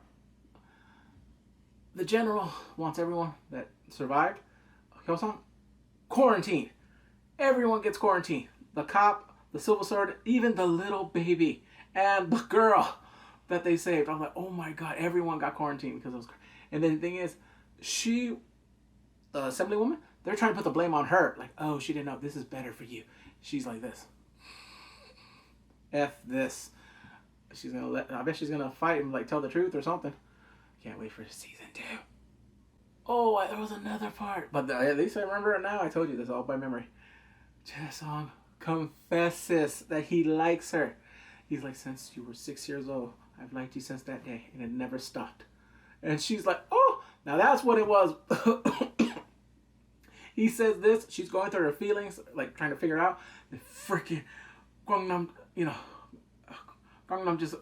The general wants everyone that survived Hillsong quarantine. Everyone gets quarantined. The cop, the Silver Sword, even the little baby, and the girl that they saved. I'm like, oh my god, everyone got quarantined because it was. And then the thing is, she, the assemblywoman, they're trying to put the blame on her. Like, oh, she didn't know. This is better for you. She's like this. F this. She's gonna I bet she's gonna fight and like tell the truth or something. Can't wait for season 2. Oh, there was another part. But at least I remember it now. I told you this all by memory. Cheslong confesses that he likes her. He's like, since you were 6 years old, I've liked you since that day, and it never stopped. And she's like, oh, now that's what it was. He says this. She's going through her feelings, like trying to figure out. The freaking Guangnam, Guangnam just,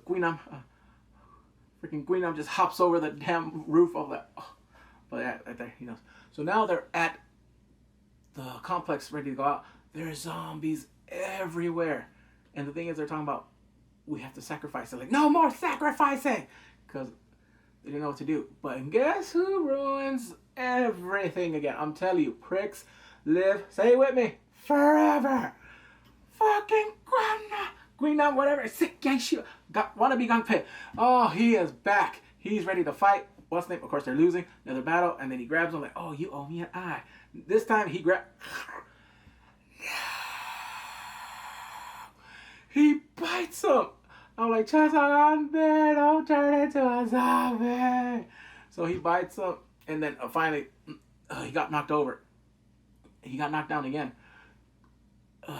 freaking Guinam just hops over the damn roof of that. Oh. But yeah, right there, he knows. So now they're at the complex ready to go out. There's zombies everywhere. And the thing is, they're talking about, we have to sacrifice. They're like, no more sacrificing! Because they didn't know what to do. But guess who ruins everything again? I'm telling you, pricks live, say it with me, forever. Fucking Guinam, whatever. Sick gang shit. Wannabe Gang Pit. Oh, he is back. He's ready to fight. What's the name? Of course, they're losing another battle, and then he grabs him like, oh, you owe me an eye. This time he he bites him. I'm like, Cheslong, don't turn into a zombie. So he bites him, and then finally, he got knocked over. He got knocked down again.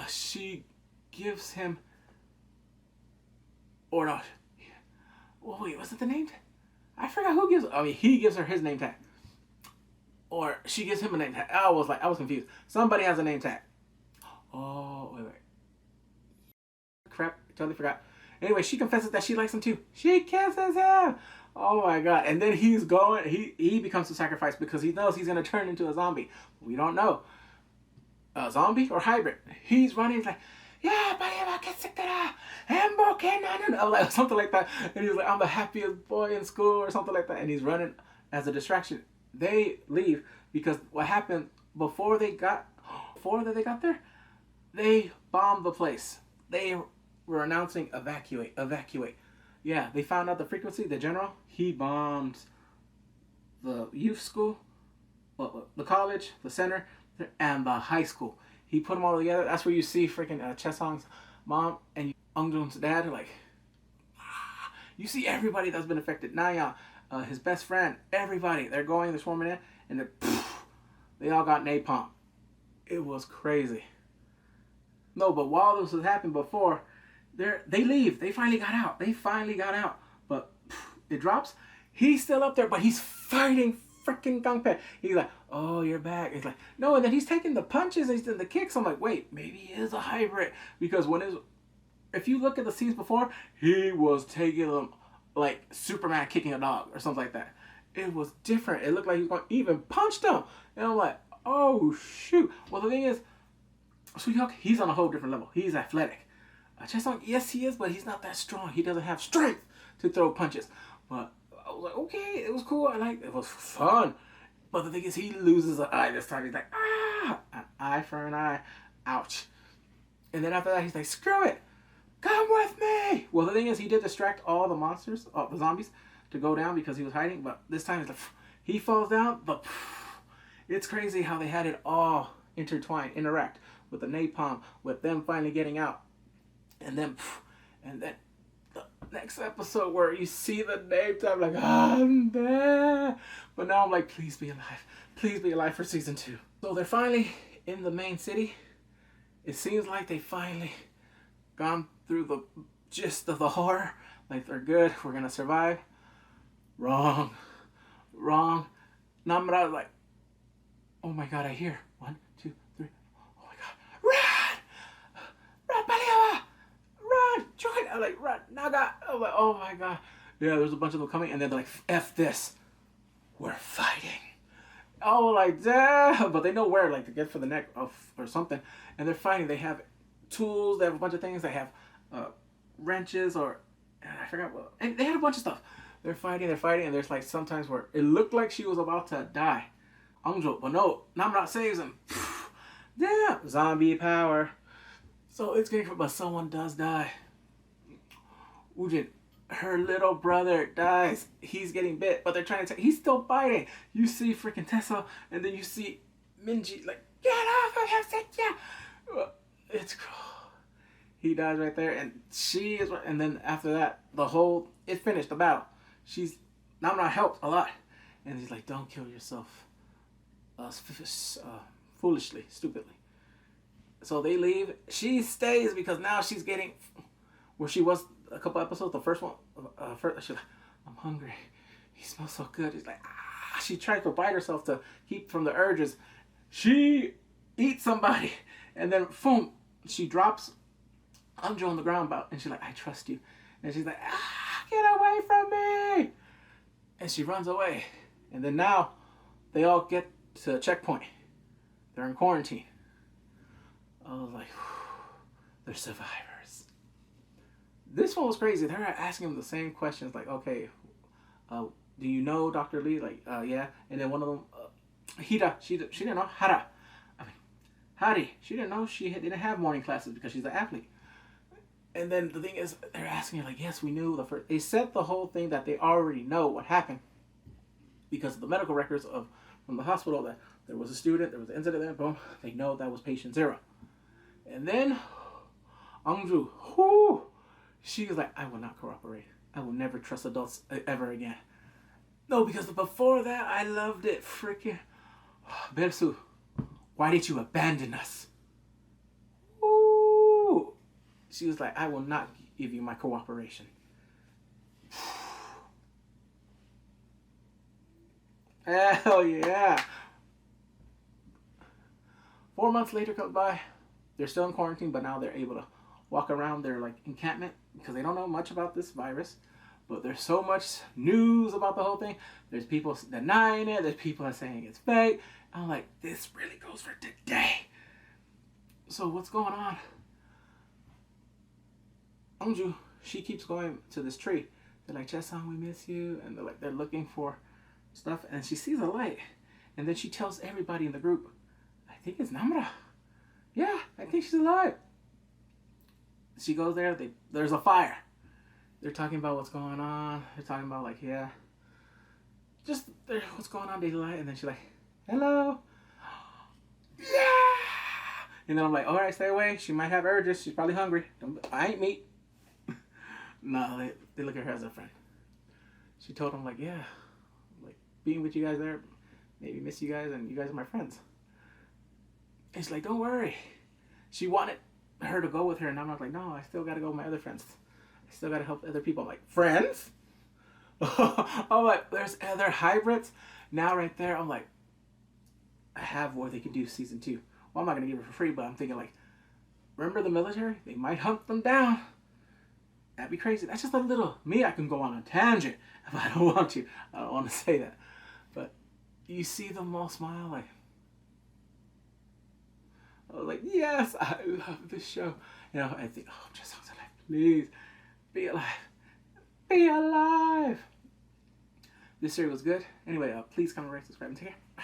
She gives him, or no, well, wait, was it the name tag? I forgot who gives, he gives her his name tag. Or she gives him a name tag. I was confused. Somebody has a name tag. Oh, wait. Crap, totally forgot. Anyway, she confesses that she likes him too. She kisses him. Oh my god. And then he's going, he becomes a sacrifice because he knows he's going to turn into a zombie. We don't know. A zombie or hybrid. He's running, he's like, yeah, like something like that. And he's like, I'm the happiest boy in school or something like that. And he's running as a distraction. They leave because what happened before they got there, they bombed the place. They were announcing evacuate. Yeah, they found out the frequency. The general, he bombed the youth school, the college, the center, and the high school. He put them all together. That's where you see freaking Cheslong's mom and Eunjung's dad are like, you see everybody that's been affected. Naya, his best friend, everybody. They're swarming in, and they all got napalm. It was crazy. No, but while this was happening before, they leave. They finally got out. But it drops. He's still up there, but he's fighting freaking Gangpei. He's like, oh, you're back. He's like, no, and then he's taking the punches and he's doing the kicks. I'm like, wait, maybe he is a hybrid. Because if you look at the scenes before, he was taking them like Superman kicking a dog or something like that. It was different. It looked like he was going to even punch them. And I'm like, oh shoot. Well, the thing is, Sweet he's on a whole different level. He's athletic. Chesong, yes, he is, but he's not that strong. He doesn't have strength to throw punches. But I was like, okay, it was cool. It was fun. But the thing is, he loses an eye this time. He's like, ah, an eye for an eye. Ouch. And then after that, he's like, screw it. Come with me. Well, the thing is, he did distract all the monsters, the zombies, to go down because he was hiding. But this time, it's like, he falls down. But it's crazy how they had it all intertwined, interact with the napalm, with them finally getting out. And then the next episode where you see the napalm, like, I'm there. But now I'm like, please be alive. Please be alive for season 2. So they're finally in the main city. It seems like they finally gone through the gist of the horror. Like, they're good. We're going to survive. Wrong. Namra, like, oh my god, I hear 1, 2, 3. Oh my god. Run, Paliawa! Run! Join! I'm like, run, Naga! I'm like, oh my god. Yeah, there's a bunch of them coming, and then they're like, F this. We're fighting. Oh, like, damn. But they know where, like, to get for the neck or something. And they're fighting. They have tools. They have a bunch of things. They have wrenches or, I forgot what. And they had a bunch of stuff. They're fighting. And there's, like, sometimes where it looked like she was about to die. Angjo, but no. Namra saves him. Damn. Zombie power. So it's getting, but someone does die. Ujin. Her little brother dies. He's getting bit, but they're trying to he's still fighting. You see freaking Tessa, and then you see Minji, like, get off of him, Setya! It's cool. He dies right there, and she is, and then after that, it finished, the battle. Namra helped a lot. And he's like, don't kill yourself. Foolishly, stupidly. So they leave. She stays because now she's getting, where she was a couple episodes, the first one, she's like, I'm hungry. He smells so good. He's like, ah. She tried to bite herself to keep from the urges. She eats somebody, and then boom, she drops Anjo on the ground, and she's like, I trust you. And she's like, ah, get away from me. And she runs away. And then now they all get to a checkpoint. They're in quarantine. I was like, they're survivors. This one was crazy. They were asking him the same questions, like, okay, do you know Dr. Lee? Like, yeah. And then one of them, Hira, she didn't know. Hari, she didn't know she didn't have morning classes because she's an athlete. And then the thing is, they're asking her, like, yes, we knew they said the whole thing that they already know what happened because of the medical records from the hospital, that there was a student, there was an incident there, boom, they know that was patient 0. And then Angju, she was like, I will not cooperate. I will never trust adults ever again. No, because before that, I loved it. Freaking Bersu, why did you abandon us? Ooh. She was like, I will not give you my cooperation. Hell yeah. 4 months later comes by. They're still in quarantine, but now they're able to walk around their like encampment because they don't know much about this virus. But there's so much news about the whole thing. There's people denying it. There's people that are saying it's fake. I'm like, this really goes for today. So what's going on? Anju, she keeps going to this tree. They're like, Chesang, we miss you. And they're looking for stuff. And she sees a light. And then she tells everybody in the group, I think it's Namra. Yeah, I think she's alive. She goes there. There's a fire. They're talking about what's going on. They're talking about like, yeah, just what's going on daily life. And then she's like, hello. Yeah. And then I'm like, all right, stay away. She might have urges. She's probably hungry. I ain't meat. No, they look at her as a friend. She told them like, yeah, like being with you guys there, maybe miss you guys, and you guys are my friends. And she's like, don't worry. She wanted her to go with her, and I'm not like, no, I still gotta go with my other friends. I still gotta help other people. I'm like, friends? I'm like, there's other hybrids. Now right there, I'm like, I have what they can do season 2. Well, I'm not gonna give it for free, but I'm thinking like, remember the military? They might hunt them down. That'd be crazy. That's just a little, me, I can go on a tangent if I don't want to. I don't want to say that. But you see them all smile like, I was like, yes, I love this show. You know, I think, oh, just songs of life, please be alive, be alive. This series was good. Anyway, please comment, rate, subscribe, and take care. Bye.